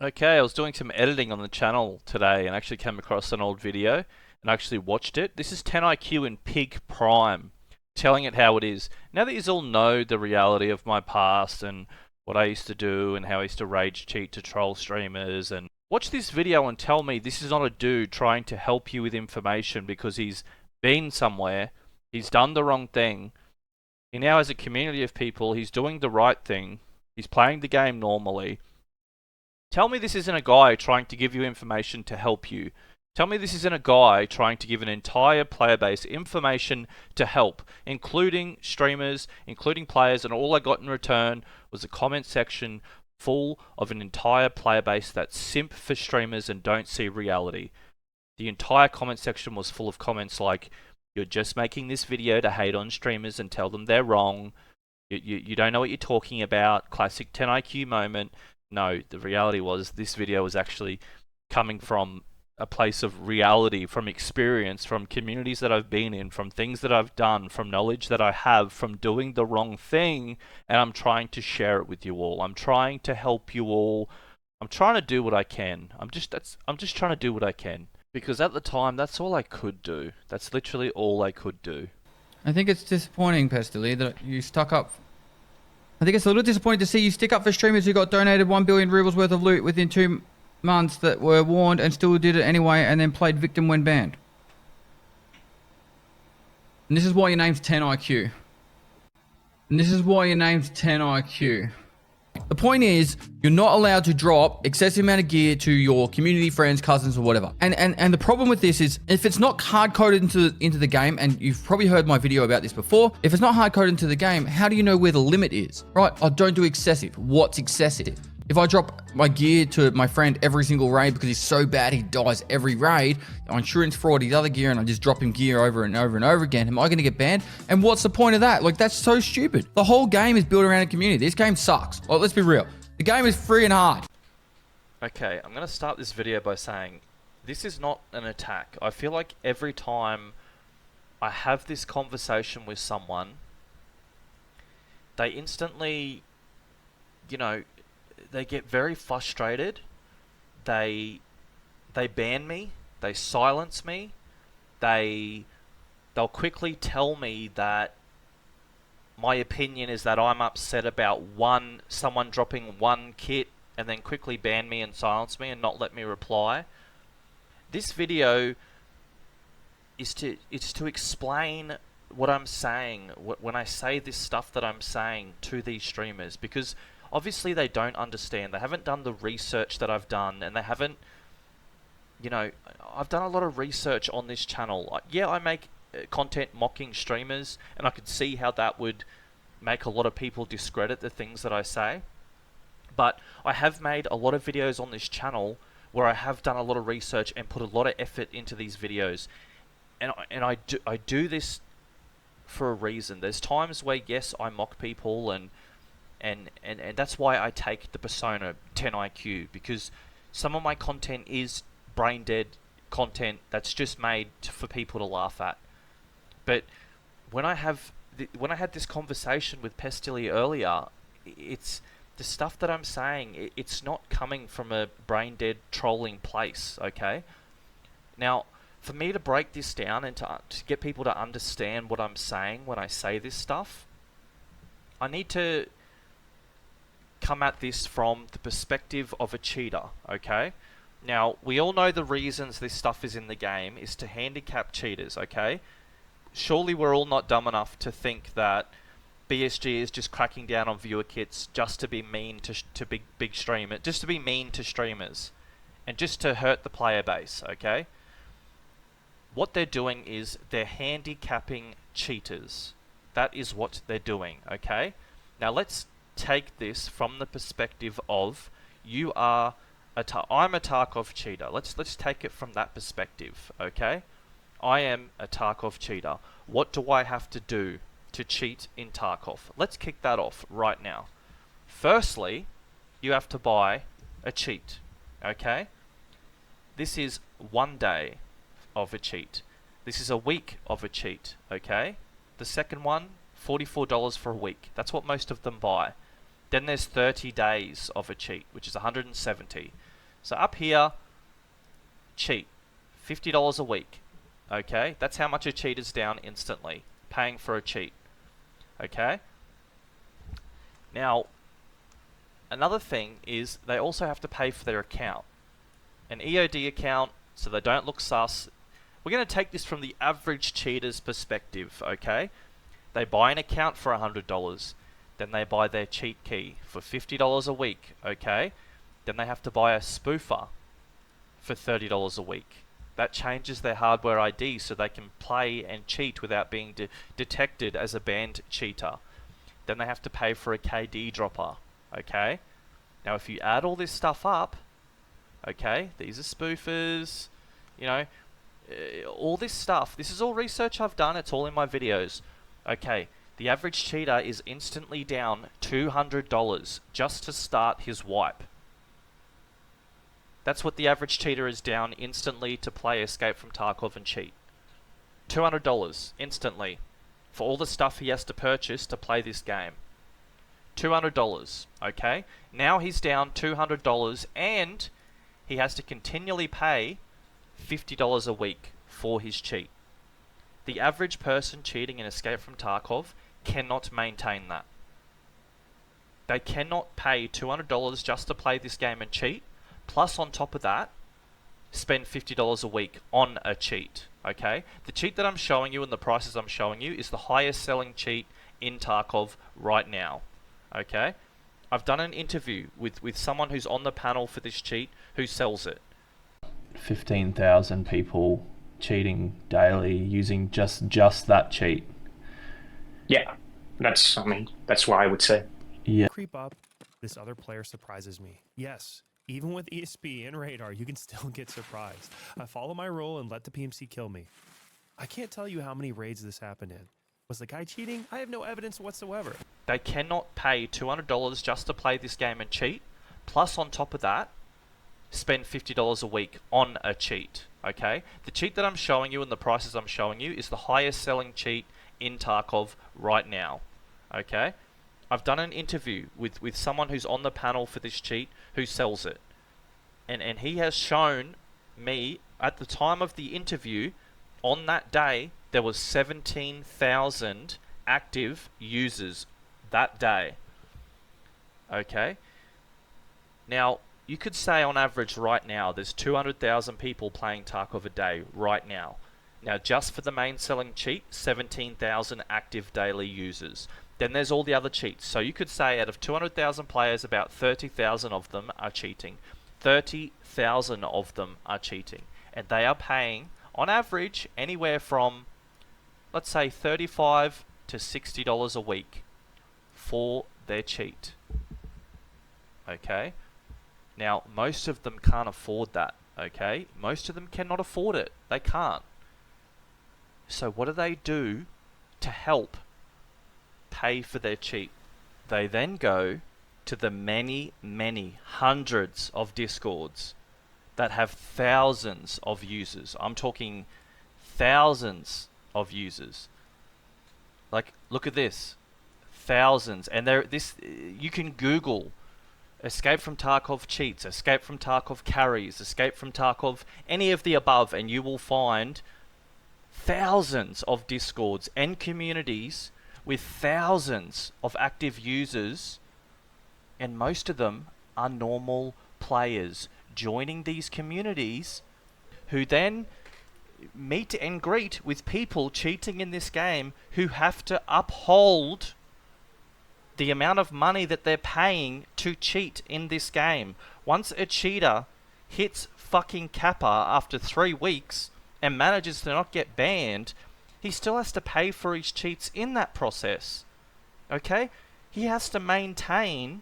Okay, I was doing some editing on the channel today and actually came across an old video and actually watched it. This is 10IQ in Pig Prime, telling it how it is. Now that you all know the reality of my past and what I used to do and how I used to rage cheat to troll streamers, and watch this video and tell me this is not a dude trying to help you with information because he's been somewhere, he's done the wrong thing. He now has a community of people, he's doing the right thing, he's playing the game normally. Tell me this isn't a guy trying to give you information to help you. Tell me this isn't a guy trying to give an entire player base information to help, including streamers, including players, and all I got in return was a comment section full of an entire player base that simp for streamers and don't see reality. The entire comment section was full of comments like, "You're just making this video to hate on streamers and tell them they're wrong. You don't know what you're talking about. Classic 10IQ moment." No, the reality was this video was actually coming from a place of reality, from experience, from communities that I've been in, from things that I've done, from knowledge that I have, from doing the wrong thing, and I'm trying to share it with you all. I'm trying to help you all. I'm trying to do what I can. I'm just trying to do what I can. Because at the time, that's all I could do. That's literally all I could do. I think it's disappointing, Pestily, that you stuck up. I think it's a little disappointing to see you stick up for streamers who got donated 1 billion rubles worth of loot within 2 months that were warned and still did it anyway and then played victim when banned. And this is why your name's 10IQ. And this is why your name's 10IQ. The point is, you're not allowed to drop excessive amount of gear to your community, friends, cousins, or whatever. And the problem with this is, if it's not hard-coded into the game, and you've probably heard my video about this before, if it's not hard-coded into the game, how do you know where the limit is? Right? Oh, don't do excessive. What's excessive? If I drop my gear to my friend every single raid because he's so bad he dies every raid, I insurance fraud his other gear and I just drop him gear over and over and over again, am I going to get banned? And what's the point of that? Like, that's so stupid. The whole game is built around a community. This game sucks. Well, let's be real. The game is free and hard. Okay, I'm going to start this video by saying this is not an attack. I feel like every time I have this conversation with someone, they instantly, they get very frustrated. They ban me. They silence me. They'll quickly tell me that my opinion is that I'm upset about someone dropping one kit and then quickly ban me and silence me and not let me reply. This video is to explain what I'm saying when I say this stuff that I'm saying to these streamers, because obviously they don't understand. They haven't done the research that I've done, and they haven't, I've done a lot of research on this channel. Yeah, I make content mocking streamers, and I could see how that would make a lot of people discredit the things that I say. But I have made a lot of videos on this channel where I have done a lot of research and put a lot of effort into these videos. And I do this for a reason. There's times where, yes, I mock people, and that's why I take the persona 10IQ, because some of my content is brain dead content that's just made for people to laugh at. But when I had this conversation with Pestily earlier, it's the stuff that I'm saying, it's not coming from a brain dead trolling place, okay? Now, for me to break this down and to get people to understand what I'm saying when I say this stuff, I need to come at this from the perspective of a cheater, okay? Now, we all know the reasons this stuff is in the game is to handicap cheaters, okay? Surely we're all not dumb enough to think that BSG is just cracking down on viewer kits just to be mean to big streamers, just to be mean to streamers, and just to hurt the player base, okay? What they're doing is they're handicapping cheaters. That is what they're doing, okay? Now let's take this from the perspective of I'm a Tarkov cheater. Let's take it from that perspective, okay? I am a Tarkov cheater. What do I have to do to cheat in Tarkov? Let's kick that off right now. Firstly, you have to buy a cheat, okay? This is 1 day of a cheat. This is a week of a cheat, okay? The second one, $44 for a week. That's what most of them buy. Then there's 30 days of a cheat, which is 170. So up here, cheat, $50 a week. Okay, that's how much a cheat is down instantly, paying for a cheat. Okay. Now, another thing is they also have to pay for their account. An EOD account, so they don't look sus. We're going to take this from the average cheater's perspective, okay? They buy an account for $100. Then they buy their cheat key for $50 a week, okay? Then they have to buy a spoofer for $30 a week. That changes their hardware ID so they can play and cheat without being detected as a banned cheater. Then they have to pay for a KD dropper, okay? Now if you add all this stuff up, okay, these are spoofers, you know, all this stuff. This is all research I've done, it's all in my videos. Okay, the average cheater is instantly down $200 just to start his wipe. That's what the average cheater is down instantly to play Escape from Tarkov and cheat. $200 instantly for all the stuff he has to purchase to play this game. $200, okay? Now he's down $200 and he has to continually pay $50 a week for his cheat. The average person cheating in Escape from Tarkov cannot maintain that. They cannot pay $200 just to play this game and cheat, plus on top of that, spend $50 a week on a cheat, okay? The cheat that I'm showing you and the prices I'm showing you is the highest selling cheat in Tarkov right now, okay? I've done an interview with someone who's on the panel for this cheat who sells it. 15,000 people cheating daily using just that cheat. Yeah, that's why I would say. Yeah. Creep up, this other player surprises me. Yes, even with ESP and radar, you can still get surprised. I follow my rule and let the PMC kill me. I can't tell you how many raids this happened in. Was the guy cheating? I have no evidence whatsoever. They cannot pay $200 just to play this game and cheat, plus on top of that, spend $50 a week on a cheat, okay? The cheat that I'm showing you and the prices I'm showing you is the highest selling cheat in Tarkov right now, okay? I've done an interview with someone who's on the panel for this cheat who sells it. And he has shown me, at the time of the interview, on that day, there was 17,000 active users that day. Okay? Now, you could say on average right now, there's 200,000 people playing Tarkov a day right now. Now, just for the main selling cheat, 17,000 active daily users. Then there's all the other cheats. So you could say out of 200,000 players, about 30,000 of them are cheating. 30,000 of them are cheating. And they are paying, on average, anywhere from, let's say, $35 to $60 a week for their cheat. Okay? Now, most of them can't afford that. Okay? Most of them cannot afford it. They can't. So what do they do to help pay for their cheat? They then go to the many hundreds of Discords that have thousands of users. I'm talking thousands of users. Like, look at this. Thousands. And you can Google Escape from Tarkov cheats, Escape from Tarkov carries, Escape from Tarkov, any of the above, and you will find thousands of Discords and communities with thousands of active users, and most of them are normal players joining these communities who then meet and greet with people cheating in this game who have to uphold the amount of money that they're paying to cheat in this game. Once a cheater hits fucking Kappa after 3 weeks and manages to not get banned, he still has to pay for his cheats in that process. Okay? He has to maintain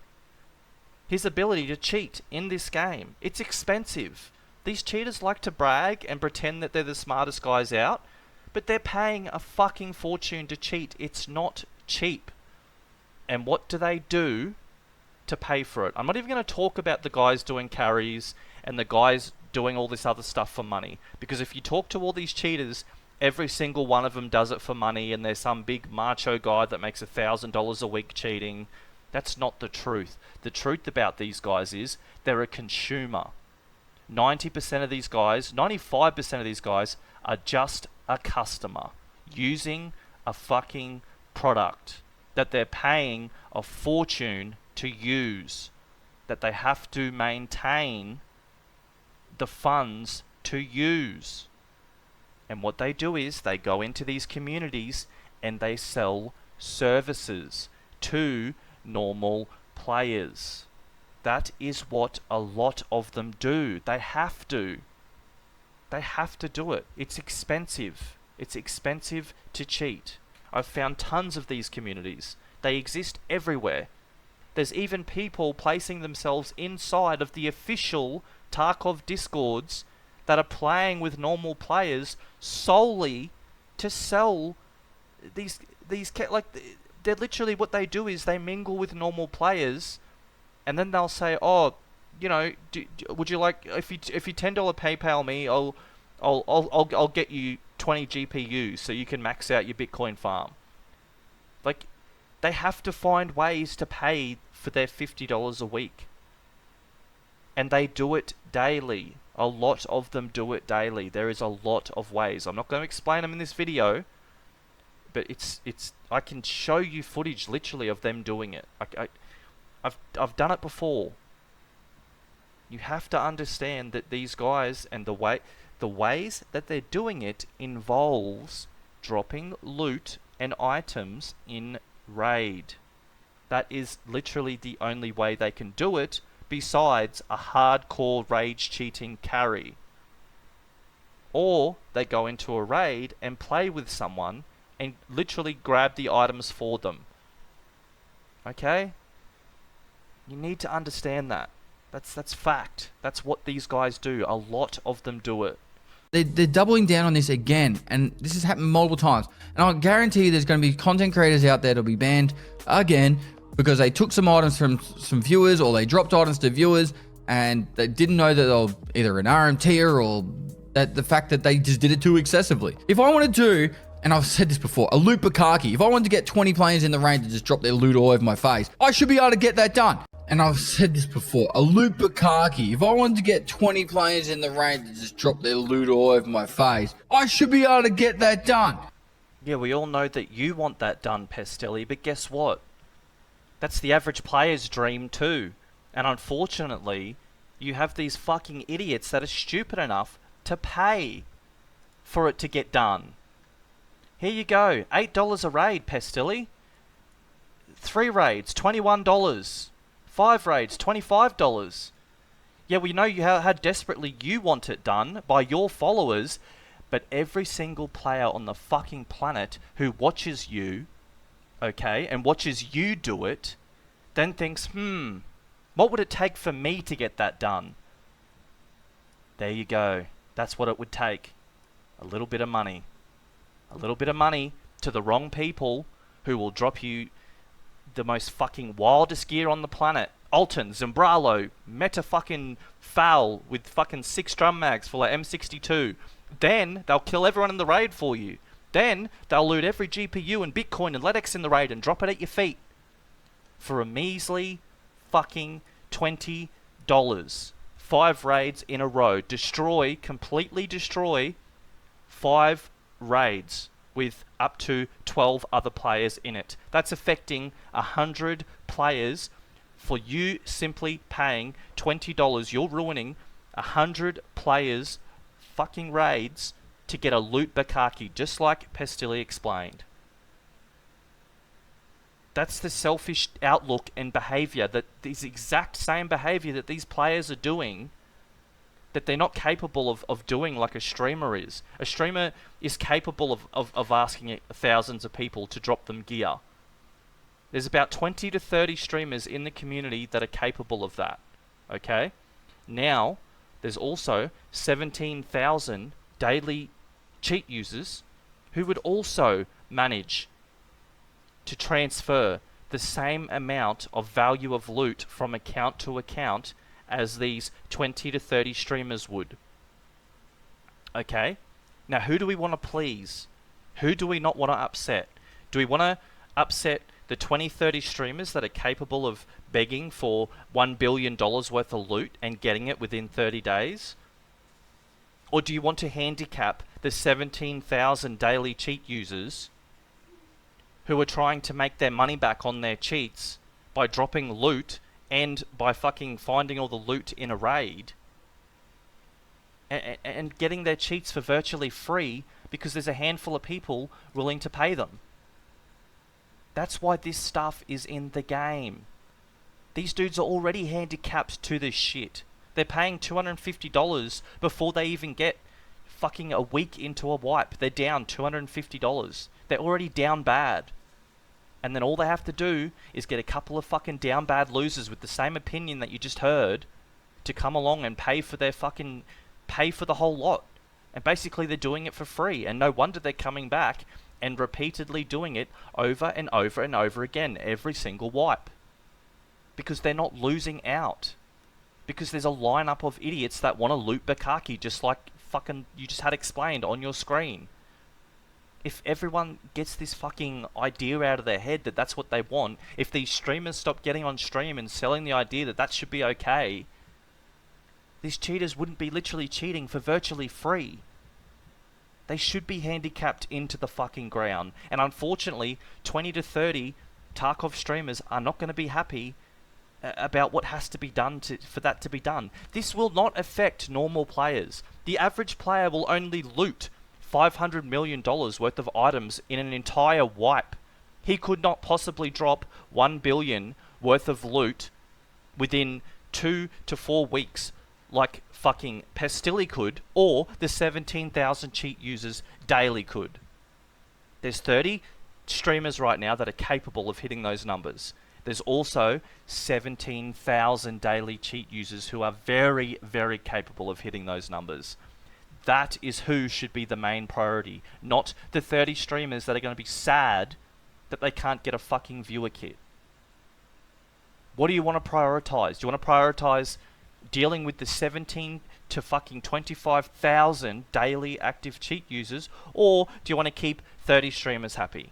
his ability to cheat in this game. It's expensive. These cheaters like to brag and pretend that they're the smartest guys out, but they're paying a fucking fortune to cheat. It's not cheap. And what do they do to pay for it? I'm not even going to talk about the guys doing carries and the guys doing all this other stuff for money. Because if you talk to all these cheaters, every single one of them does it for money, and there's some big macho guy that makes $1,000 a week cheating. That's not the truth. The truth about these guys is they're a consumer. 90% of these guys, 95% of these guys are just a customer using a fucking product that they're paying a fortune to use, that they have to maintain the funds to use. And what they do is they go into these communities and they sell services to normal players. That is what a lot of them do. They have to. They have to do it. It's expensive. It's expensive to cheat. I've found tons of these communities. They exist everywhere. There's even people placing themselves inside of the official Tarkov Discords that are playing with normal players solely to sell these like, they're literally, what they do is they mingle with normal players, and then they'll say, oh, you know, would you like, if you $10 PayPal me, I'll get you 20 GPUs so you can max out your Bitcoin farm. Like, they have to find ways to pay for their $50 a week. And they do it daily. A lot of them do it daily. There is a lot of ways. I'm not going to explain them in this video, but I can show you footage literally of them doing it. I've done it before. You have to understand that these guys and the ways that they're doing it involves dropping loot and items in raid. That is literally the only way they can do it, besides a hardcore rage cheating carry. Or they go into a raid and play with someone and literally grab the items for them. Okay? You need to understand that. That's fact. That's what these guys do. A lot of them do it. They're doubling down on this again, and this has happened multiple times. And I guarantee you there's going to be content creators out there that'll be banned again because they took some items from some viewers, or they dropped items to viewers, and they didn't know that they were either an RMTer or that the fact that they just did it too excessively. If I wanted to, and I've said this before, a loot bukkake, if I wanted to get 20 players in the raid to just drop their loot all over my face, I should be able to get that done. And I've said this before, a loot bukkake, if I wanted to get 20 players in the raid to just drop their loot all over my face, I should be able to get that done. Yeah, we all know that you want that done, Pestelli, but guess what? That's the average player's dream too. And unfortunately, you have these fucking idiots that are stupid enough to pay for it to get done. Here you go, $8 a raid, Pestelli. 3 raids, $21. 5 raids, $25. Yeah, we know how desperately you want it done by your followers, but every single player on the fucking planet who watches you, okay, and watches you do it, then thinks, what would it take for me to get that done? There you go. That's what it would take. A little bit of money. A little bit of money to the wrong people who will drop you the most fucking wildest gear on the planet. Alton, Zimbralo, Meta fucking Foul with fucking 6 drum mags for like M62. Then they'll kill everyone in the raid for you. Then they'll loot every GPU and Bitcoin and LEDX in the raid and drop it at your feet for a measly fucking $20. 5 raids in a row. Completely destroy 5 raids with up to 12 other players in it. That's affecting 100 players. For you simply paying $20, you're ruining 100 players' fucking raids to get a loot bukkake, just like Pestelli explained. That's the selfish outlook and behavior, that these exact same behavior that these players are doing, that they're not capable of doing like a streamer is. A streamer is capable of asking thousands of people to drop them gear. There's about 20 to 30 streamers in the community that are capable of that. Okay? Now, there's also 17,000 daily cheat users who would also manage to transfer the same amount of value of loot from account to account as these 20 to 30 streamers would. Okay? Now, who do we want to please? Who do we not want to upset? Do we want to upset the 20, 30 streamers that are capable of begging for $1 billion worth of loot and getting it within 30 days? Or do you want to handicap the 17,000 daily cheat users who are trying to make their money back on their cheats by dropping loot and by fucking finding all the loot in a raid and getting their cheats for virtually free because there's a handful of people willing to pay them? That's why this stuff is in the game. These dudes are already handicapped to this shit. They're paying $250 before they even get fucking a week into a wipe. They're down $250. They're already down bad. And then all they have to do is get a couple of fucking down bad losers with the same opinion that you just heard to come along and pay for the whole lot. And basically they're doing it for free. And no wonder they're coming back and repeatedly doing it over and over and over again every single wipe. Because they're not losing out. Because there's a lineup of idiots that want to loot Bukkake just like fucking you just had explained on your screen. If everyone gets this fucking idea out of their head that that's what they want, if these streamers stop getting on stream and selling the idea that that should be okay, these cheaters wouldn't be literally cheating for virtually free. They should be handicapped into the fucking ground. And unfortunately, 20 to 30 Tarkov streamers are not going to be happy about what has to be done for that to be done. This will not affect normal players. The average player will only loot $500 million worth of items in an entire wipe. He could not possibly drop $1 billion worth of loot within 2 to 4 weeks like fucking Pestilli could, or the 17,000 cheat users daily could. There's 30 streamers right now that are capable of hitting those numbers. There's also 17,000 daily cheat users who are very, very capable of hitting those numbers. That is who should be the main priority, not the 30 streamers that are going to be sad that they can't get a fucking viewer kit. What do you want to prioritize? Do you want to prioritize dealing with the 17 to fucking 25,000 daily active cheat users, or do you want to keep 30 streamers happy?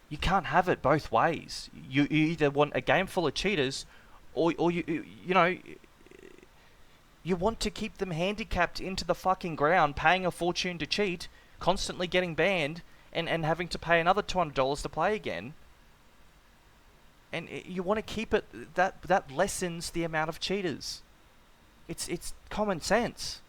You can't have it both ways. You either want a game full of cheaters, or you want to keep them handicapped into the fucking ground, paying a fortune to cheat, constantly getting banned, and having to pay another $200 to play again. And you want to keep it that lessens the amount of cheaters. It's common sense.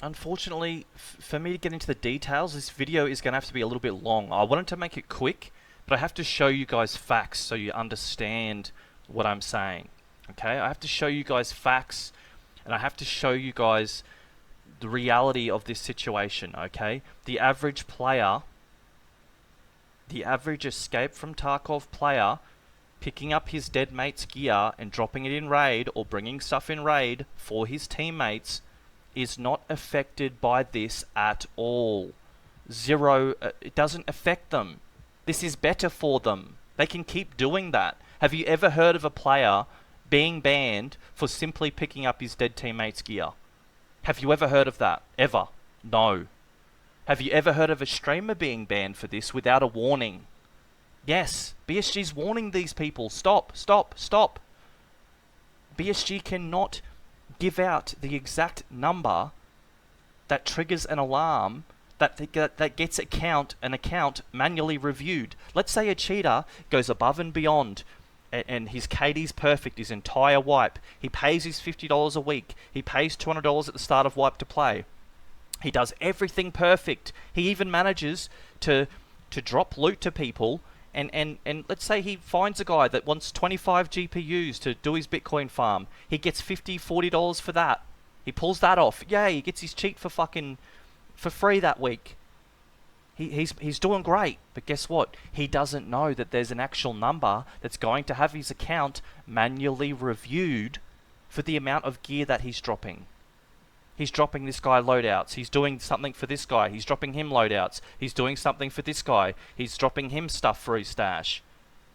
Unfortunately, for me to get into the details, this video is going to have to be a little bit long. I wanted to make it quick, but I have to show you guys facts so you understand what I'm saying. Okay, I have to show you guys facts, and I have to show you guys the reality of this situation. Okay, the average player, the average Escape from Tarkov player, picking up his dead mate's gear and dropping it in raid or bringing stuff in raid for his teammates, is not affected by this at all. Zero. It doesn't affect them. This is better for them. They can keep doing that. Have you ever heard of a player being banned for simply picking up his dead teammate's gear? Have you ever heard of that? Ever? No. Have you ever heard of a streamer being banned for this without a warning? Yes. BSG's warning these people. Stop, stop, stop. BSG cannot give out the exact number that triggers an alarm that gets an account manually reviewed. Let's say a cheater goes above and beyond and his KD's perfect his entire wipe. He pays his $50 a week. He pays $200 at the start of wipe to play. He does everything perfect. He even manages to drop loot to people. And let's say he finds a guy that wants 25 GPUs to do his Bitcoin farm. He gets $50, $40 for that. He pulls that off. Yay, he gets his cheat for free that week. He's doing great. But guess what? He doesn't know that there's an actual number that's going to have his account manually reviewed for the amount of gear that he's dropping. He's dropping this guy loadouts. He's doing something for this guy. He's dropping him loadouts. He's doing something for this guy. He's dropping him stuff for his stash.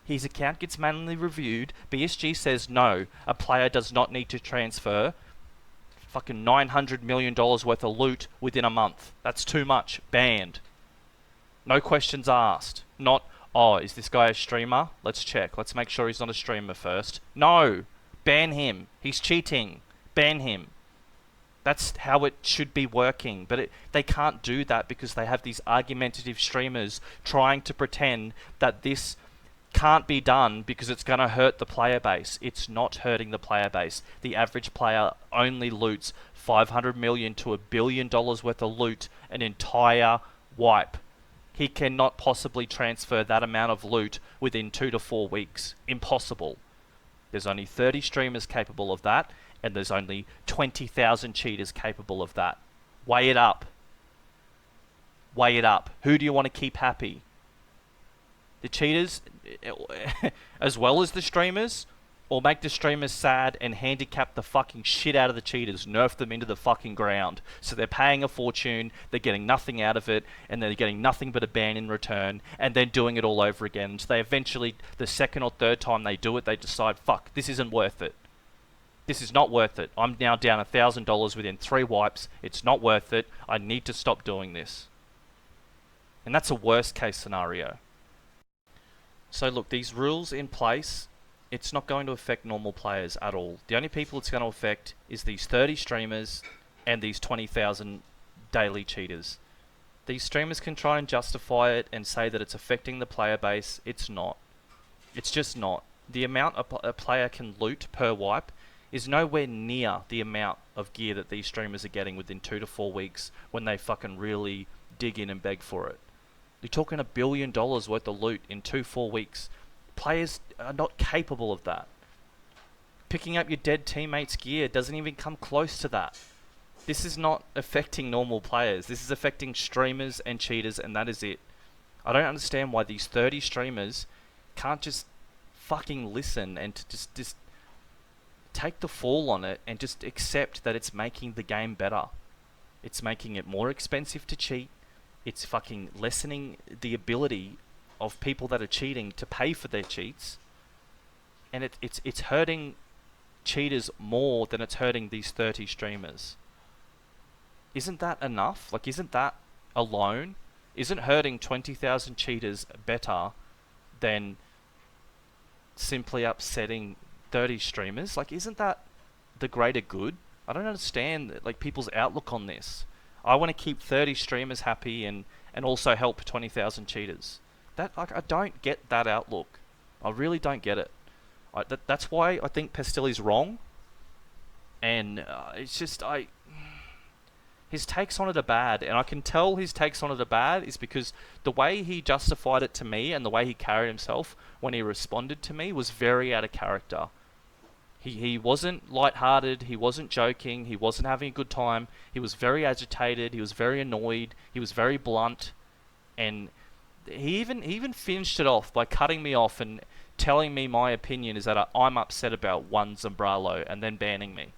His account gets manually reviewed. BSG says no, a player does not need to transfer fucking $900 million worth of loot within a month. That's too much. Banned. No questions asked. Not, oh, is this guy a streamer? Let's check. Let's make sure he's not a streamer first. No. Ban him. He's cheating. ban him. That's how it should be working. But they can't do that because they have these argumentative streamers trying to pretend that this can't be done because it's going to hurt the player base. It's not hurting the player base. The average player only loots 500 million to $1 billion worth of loot an entire wipe. He cannot possibly transfer that amount of loot within 2 to 4 weeks. Impossible. There's only 30 streamers capable of that, and there's only 20,000 cheaters capable of that. Weigh it up. Weigh it up. Who do you want to keep happy? The cheaters, as well as the streamers, or make the streamers sad and handicap the fucking shit out of the cheaters, nerf them into the fucking ground. So they're paying a fortune, they're getting nothing out of it, and they're getting nothing but a ban in return, and then doing it all over again. So they eventually, the second or third time they do it, they decide, fuck, this isn't worth it. This is not worth it. I'm now down $1,000 within 3 wipes. It's not worth it. I need to stop doing this. And that's a worst case scenario. So look, these rules in place, it's not going to affect normal players at all. The only people it's going to affect is these 30 streamers and these 20,000 daily cheaters. These streamers can try and justify it and say that it's affecting the player base. It's not. It's just not. The amount a player can loot per wipe is nowhere near the amount of gear that these streamers are getting within 2 to 4 weeks when they fucking really dig in and beg for it. You're talking $1 billion worth of loot in 2-4 weeks. Players are not capable of that. Picking up your dead teammates' gear doesn't even come close to that. This is not affecting normal players. This is affecting streamers and cheaters, and that is it. I don't understand why these 30 streamers can't just fucking listen and to just take the fall on it and just accept that it's making the game better. It's making it more expensive to cheat. It's fucking lessening the ability of people that are cheating to pay for their cheats. And it's hurting cheaters more than it's hurting these 30 streamers. Isn't that enough? Like, isn't that alone? Isn't hurting 20,000 cheaters better than simply upsetting 30 streamers? Like, isn't that the greater good? I don't understand, like, people's outlook on this. I want to keep 30 streamers happy and also help 20,000 cheaters. That, like, I don't get that outlook. I really don't get it. That's why I think Pestilli's wrong. And it's just, his takes on it are bad. And I can tell his takes on it are bad is because the way he justified it to me and the way he carried himself when he responded to me was very out of character. He wasn't lighthearted, he wasn't joking, he wasn't having a good time, he was very agitated, he was very annoyed, he was very blunt, and he even finished it off by cutting me off and telling me my opinion is that I'm upset about one Zombralo and then banning me.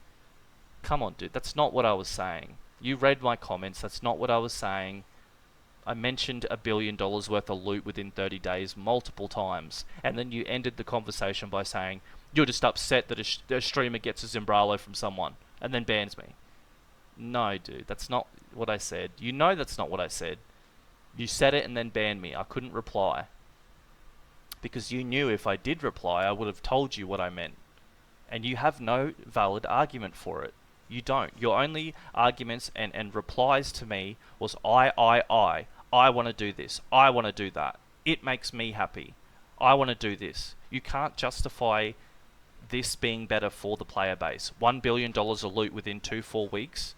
Come on, dude, that's not what I was saying. You read my comments, that's not what I was saying. I mentioned $1 billion worth of loot within 30 days multiple times, and then you ended the conversation by saying, you're just upset that a streamer gets a Zimbralo from someone and then bans me. No, dude, that's not what I said. You know that's not what I said. You said it and then banned me. I couldn't reply. Because you knew if I did reply, I would have told you what I meant. And you have no valid argument for it. You don't. Your only arguments and replies to me was I want to do this. I want to do that. It makes me happy. I want to do this. You can't justify this being better for the player base. $1 billion of loot within 2-4 weeks.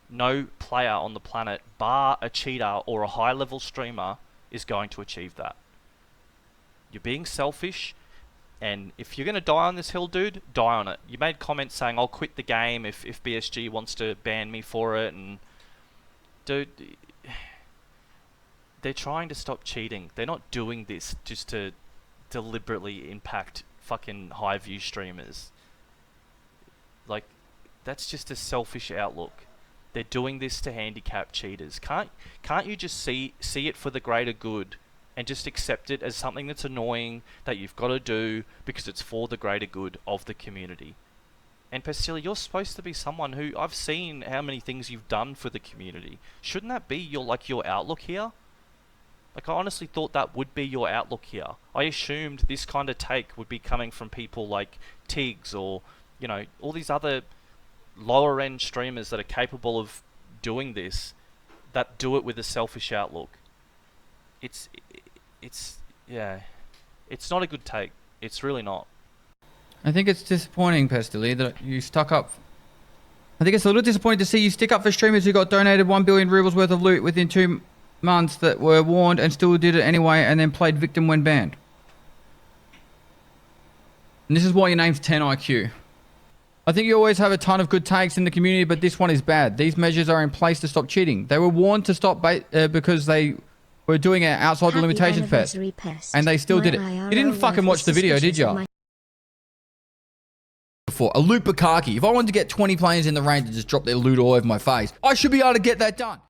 No player on the planet, bar a cheater or a high-level streamer, is going to achieve that. You're being selfish, and if you're going to die on this hill, dude, die on it. You made comments saying, I'll quit the game if BSG wants to ban me for it, and dude, they're trying to stop cheating. They're not doing this just to deliberately impact fucking high view streamers. Like, that's just a selfish outlook. They're doing this to handicap cheaters. Can't you just see it for the greater good and just accept it as something that's annoying that you've got to do because it's for the greater good of the community? And Pestilli, you're supposed to be someone who, I've seen how many things you've done for the community. Shouldn't that be your outlook here? Like, I honestly thought that would be your outlook here. I assumed this kind of take would be coming from people like Tiggs or, you know, all these other lower end streamers that are capable of doing this, that do it with a selfish outlook. It's yeah, it's not a good take. It's really not. I think it's disappointing, Pestily, that you stuck up. I think it's a little disappointing to see you stick up for streamers who got donated 1 billion rubles worth of loot within 2 months that were warned and still did it anyway and then played victim when banned. And this is why your name's 10 IQ. I think you always have a ton of good takes in the community, but this one is bad. These measures are in place to stop cheating. They were warned to stop because they were doing it outside the limitations pest, and they still did it. You didn't fucking watch the video, did you? For a loot Bukaki. If I wanted to get 20 players in the range to just drop their loot all over my face, I should be able to get that done.